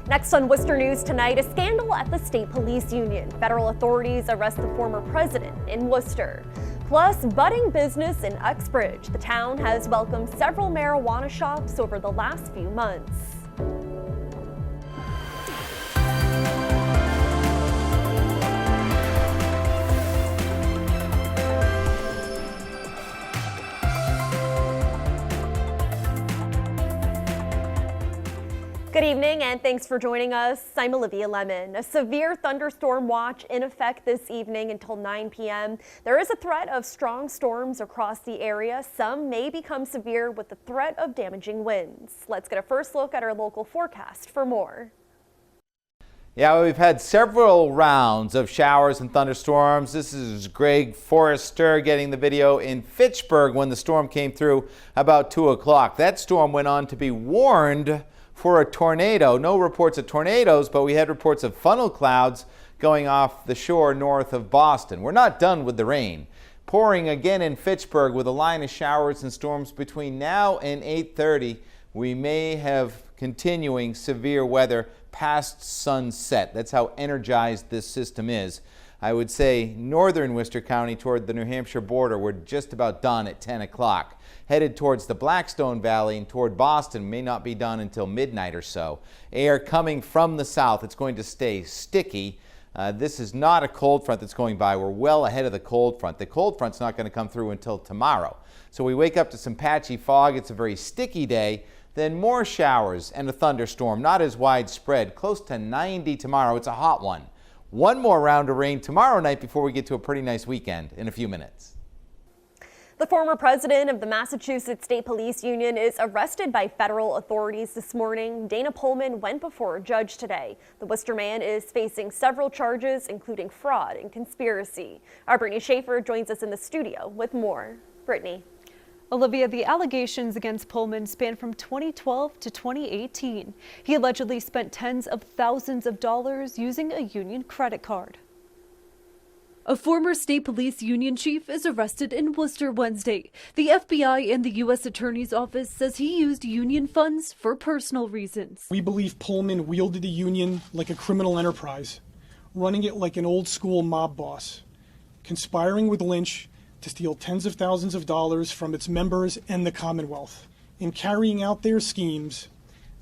Next on Worcester News tonight, a scandal at the State Police Union. Federal authorities arrest the former president in Worcester. Plus, budding business in Uxbridge. The town has welcomed several marijuana shops over the last few months. Good evening and thanks for joining us. I'm Olivia Lemon. A severe thunderstorm watch in effect this evening until 9 p.m. There is a threat of strong storms across the area. Some may become severe with the threat of damaging winds. Let's get a first look at our local forecast for more. Yeah, we've had several rounds of showers and thunderstorms. This is Greg Forrester getting the video in Fitchburg when the storm came through about 2 o'clock. That storm went on to be warned for a tornado. No reports of tornadoes, but we had reports of funnel clouds going off the shore north of Boston. We're not done with the rain. Pouring again in Fitchburg with a line of showers and storms between now and 8:30. We may have continuing severe weather past sunset. That's how energized this system is. I would say northern Worcester County toward the New Hampshire border, we're just about done at 10 o'clock. Headed towards the Blackstone Valley and toward Boston, may not be done until midnight or so. Air coming from the south, it's going to stay sticky. This is not a cold front that's going by. We're well ahead of the cold front. The cold front's not going to come through until tomorrow. So we wake up to some patchy fog. It's a very sticky day. Then more showers and a thunderstorm, not as widespread, close to 90 tomorrow. It's a hot one. One more round of rain tomorrow night before we get to a pretty nice weekend in a few minutes. The former president of the Massachusetts State Police Union is arrested by federal authorities this morning. Dana Pullman went before a judge today. The Worcester man is facing several charges, including fraud and conspiracy. Our Brittany Schaefer joins us in the studio with more. Brittany. Olivia, the allegations against Pullman span from 2012 to 2018. He allegedly spent tens of thousands of dollars using a union credit card. A former state police union chief is arrested in Worcester Wednesday. The FBI and the U.S. Attorney's Office says he used union funds for personal reasons. We believe Pullman wielded the union like a criminal enterprise, running it like an old-school mob boss, conspiring with Lynch to steal tens of thousands of dollars from its members and the Commonwealth. In carrying out their schemes,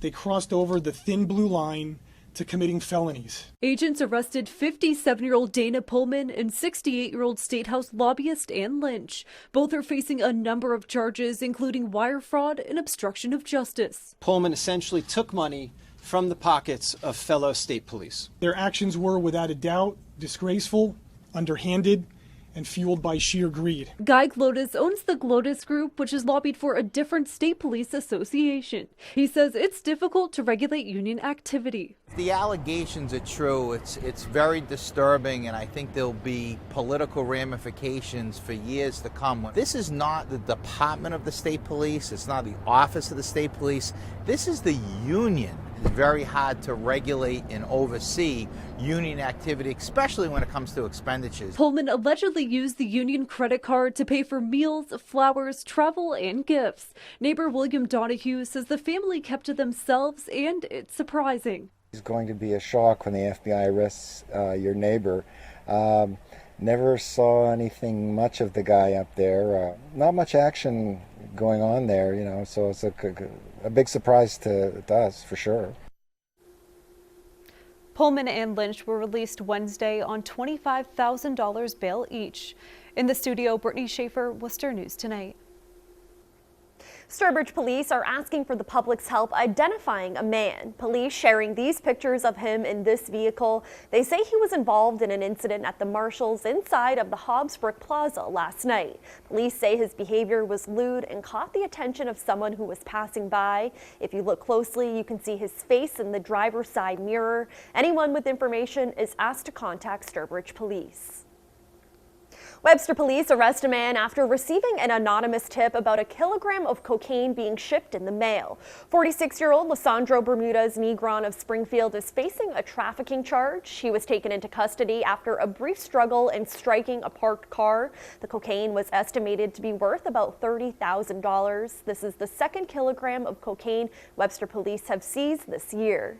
they crossed over the thin blue line to committing felonies. Agents arrested 57-year-old Dana Pullman and 68-year-old State House lobbyist Ann Lynch. Both are facing a number of charges, including wire fraud and obstruction of justice. Pullman essentially took money from the pockets of fellow state police. Their actions were, without a doubt, disgraceful, underhanded, and fueled by sheer greed. Guy Glotis owns the Glotis Group, which has lobbied for a different state police association. He says it's difficult to regulate union activity. If the allegations are true, it's very disturbing, and I think there'll be political ramifications for years to come. This is not the department of the state police. It's not the office of the state police. This is the union. It's very hard to regulate and oversee union activity, especially when it comes to expenditures. Pullman allegedly used the union credit card to pay for meals, flowers, travel, and gifts. Neighbor William Donahue says the family kept to themselves, and it's surprising. It's going to be a shock when the FBI arrests your neighbor. Never saw anything much of the guy up there. Not much action going on there, you know, so it's a big surprise to us, for sure. Pullman and Lynch were released Wednesday on $25,000 bail each. In the studio, Brittany Schaefer, Worcester News Tonight. Sturbridge police are asking for the public's help identifying a man. Police sharing these pictures of him in this vehicle. They say he was involved in an incident at the Marshalls inside of the Hobbsbrook Plaza last night. Police say his behavior was lewd and caught the attention of someone who was passing by. If you look closely, you can see his face in the driver's side mirror. Anyone with information is asked to contact Sturbridge police. Webster police arrest a man after receiving an anonymous tip about a kilogram of cocaine being shipped in the mail. 46-year-old Lissandro Bermudez Negron of Springfield is facing a trafficking charge. He was taken into custody after a brief struggle in striking a parked car. The cocaine was estimated to be worth about $30,000. This is the second kilogram of cocaine Webster police have seized this year.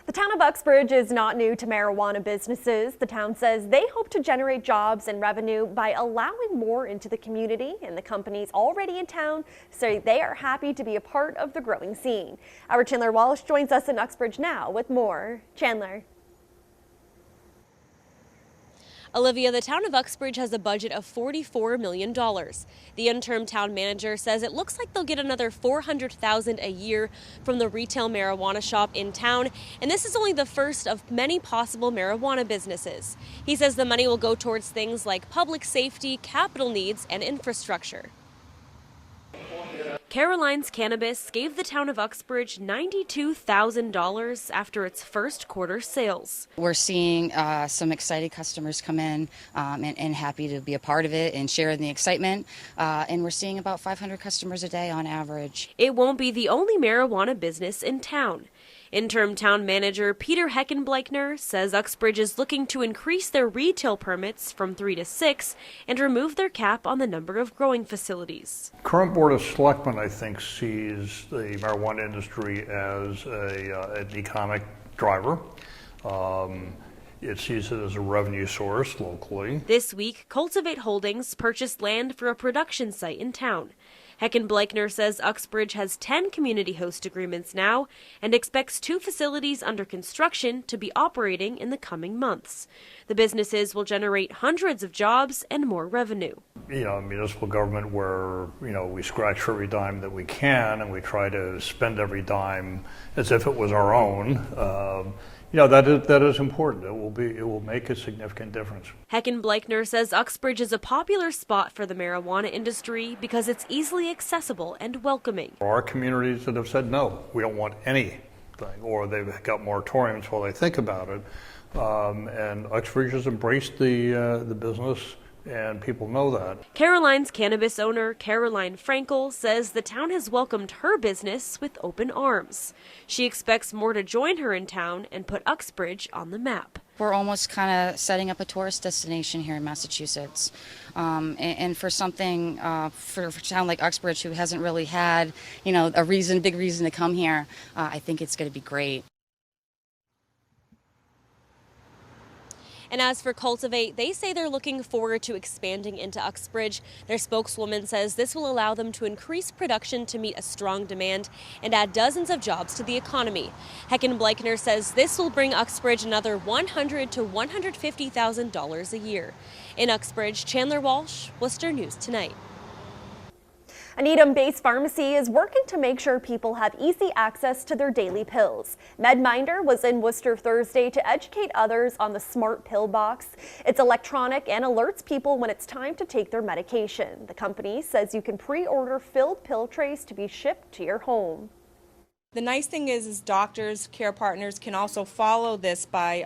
The town of Uxbridge is not new to marijuana businesses. The town says they hope to generate jobs and revenue by allowing more into the community, and the companies already in town say they are happy to be a part of the growing scene. Our Chandler Walsh joins us in Uxbridge now with more. Chandler. Olivia, the town of Uxbridge has a budget of $44 million. The interim town manager says it looks like they'll get another $400,000 a year from the retail marijuana shop in town, and this is only the first of many possible marijuana businesses. He says the money will go towards things like public safety, capital needs, and infrastructure. Caroline's Cannabis gave the town of Uxbridge $92,000 after its first quarter sales. We're seeing some excited customers come in and happy to be a part of it and share in the excitement. And we're seeing about 500 customers a day on average. It won't be the only marijuana business in town. Interim town manager Peter Heckenbleichner says Uxbridge is looking to increase their retail permits from 3 to 6 and remove their cap on the number of growing facilities. Current Board of Selectmen, I think, sees the marijuana industry as an economic driver. It sees it as a revenue source locally. This week, Cultivate Holdings purchased land for a production site in town. Heckenbleichner says Uxbridge has 10 community host agreements now and expects 2 facilities under construction to be operating in the coming months. The businesses will generate hundreds of jobs and more revenue. Municipal government where, we scratch for every dime that we can and we try to spend every dime as if it was our own. That is important. It will make a significant difference. Heckenbleichner says Uxbridge is a popular spot for the marijuana industry because it's easily accessible and welcoming. There are communities that have said no, we don't want anything, or they've got moratoriums while they think about it. And Uxbridge has embraced the business, and people know that. Caroline's Cannabis owner, Caroline Frankel, says the town has welcomed her business with open arms. She expects more to join her in town and put Uxbridge on the map. We're almost kind of setting up a tourist destination here in Massachusetts. And for something, for a town like Uxbridge, who hasn't really had, a big reason to come here, I think it's going to be great. And as for Cultivate, they say they're looking forward to expanding into Uxbridge. Their spokeswoman says this will allow them to increase production to meet a strong demand and add dozens of jobs to the economy. Heckenbleichner says this will bring Uxbridge another $100,000 to $150,000 a year. In Uxbridge, Chandler Walsh, Worcester News Tonight. An Edam-based pharmacy is working to make sure people have easy access to their daily pills. MedMinder was in Worcester Thursday to educate others on the smart pill box. It's electronic and alerts people when it's time to take their medication. The company says you can pre-order filled pill trays to be shipped to your home. The nice thing is doctors, care partners can also follow this by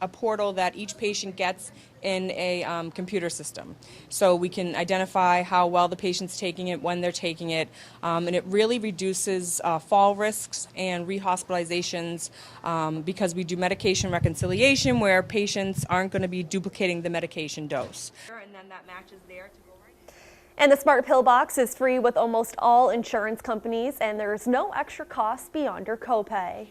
a portal that each patient gets in a computer system. So we can identify how well the patient's taking it, when they're taking it, and it really reduces fall risks and rehospitalizations because we do medication reconciliation where patients aren't going to be duplicating the medication dose. And then that matches there to go right. And the smart pill box is free with almost all insurance companies, and there's no extra cost beyond your copay.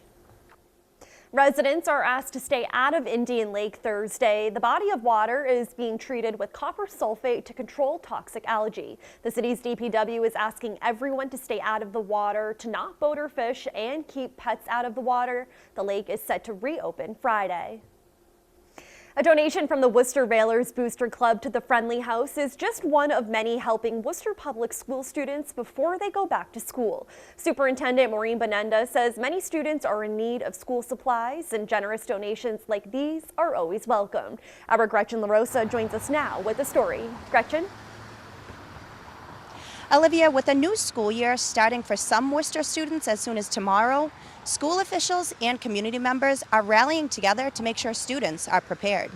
Residents are asked to stay out of Indian Lake Thursday. The body of water is being treated with copper sulfate to control toxic algae. The city's DPW is asking everyone to stay out of the water, to not boat or fish, and keep pets out of the water. The lake is set to reopen Friday. A donation from the Worcester Railers Booster Club to the Friendly House is just one of many helping Worcester Public School students before they go back to school. Superintendent Maureen Bonenda says many students are in need of school supplies, and generous donations like these are always welcomed. Our Gretchen LaRosa joins us now with the story. Gretchen? Olivia, with a new school year starting for some Worcester students as soon as tomorrow, school officials and community members are rallying together to make sure students are prepared.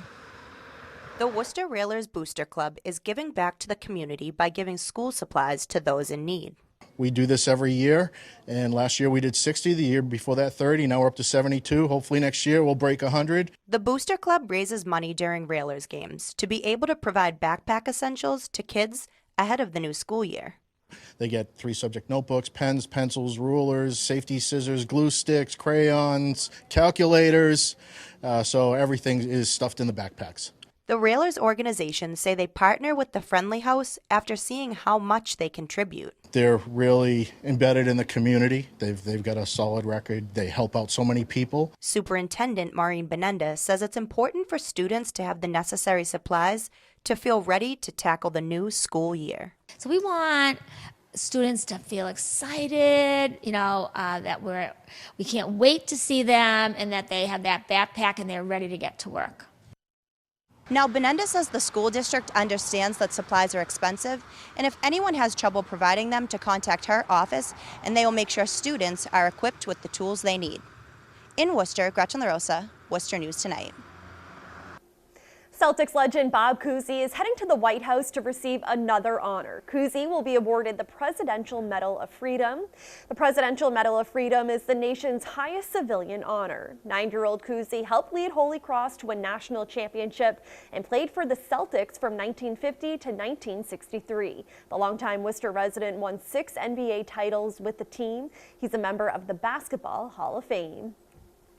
The Worcester Railers Booster Club is giving back to the community by giving school supplies to those in need. We do this every year, and last year we did 60, the year before that 30, now we're up to 72. Hopefully next year we'll break 100. The Booster Club raises money during Railers games to be able to provide backpack essentials to kids ahead of the new school year. They get 3 subject notebooks, pens, pencils, rulers, safety scissors, glue sticks, crayons, calculators. So everything is stuffed in the backpacks. The Railers organization say they partner with the Friendly House after seeing how much they contribute. They're really embedded in the community. They've got a solid record. They help out so many people. Superintendent Maureen Benenda says it's important for students to have the necessary supplies to feel ready to tackle the new school year. So we want students to feel excited, that we can't wait to see them and that they have that backpack and they're ready to get to work. Now, Benenda says the school district understands that supplies are expensive, and if anyone has trouble providing them, to contact her office, and they will make sure students are equipped with the tools they need. In Worcester, Gretchen LaRosa, Worcester News Tonight. Celtics legend Bob Cousy is heading to the White House to receive another honor. Cousy will be awarded the Presidential Medal of Freedom. The Presidential Medal of Freedom is the nation's highest civilian honor. 9-year-old Cousy helped lead Holy Cross to a national championship and played for the Celtics from 1950 to 1963. The longtime Worcester resident won 6 NBA titles with the team. He's a member of the Basketball Hall of Fame.